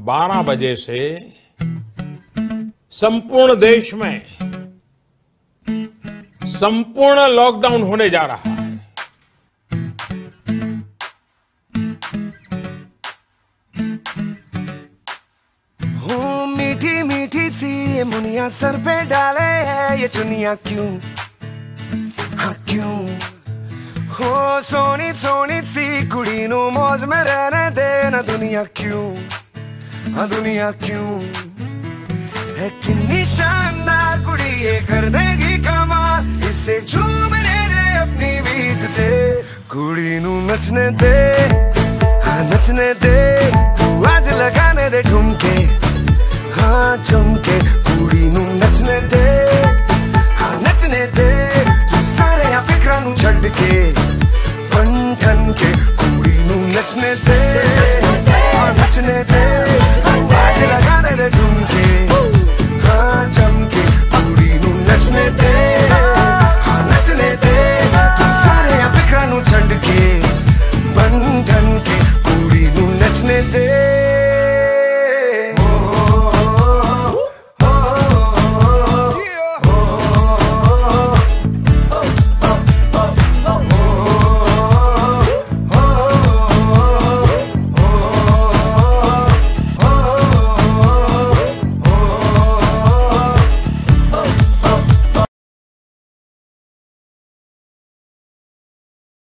12 बजे से संपूर्ण देश में संपूर्ण लॉकडाउन होने जा रहा है। मीठी मीठी सी ये मुनिया सर पे डाले है ये चुनिया क्यों, हाँ क्यों हो सोनी सोनी सी कुड़ी नू मौज में रहने देना दुनिया क्यों, हाँ दुनिया क्यों है कितनी शानदार कुड़ी ये कर देगी कमाल, इससे झूमने दे अपनी बीत दे कुड़ी नू नचने दे, हाँ नचने दे तू आज लगाने दे ठुमके, हाँ झुमके कुड़ी नू नचने दे, हाँ नचने दे तू सारे फिक्रां नू छड्ड के बन ठन के कुड़ी नू नचने दे।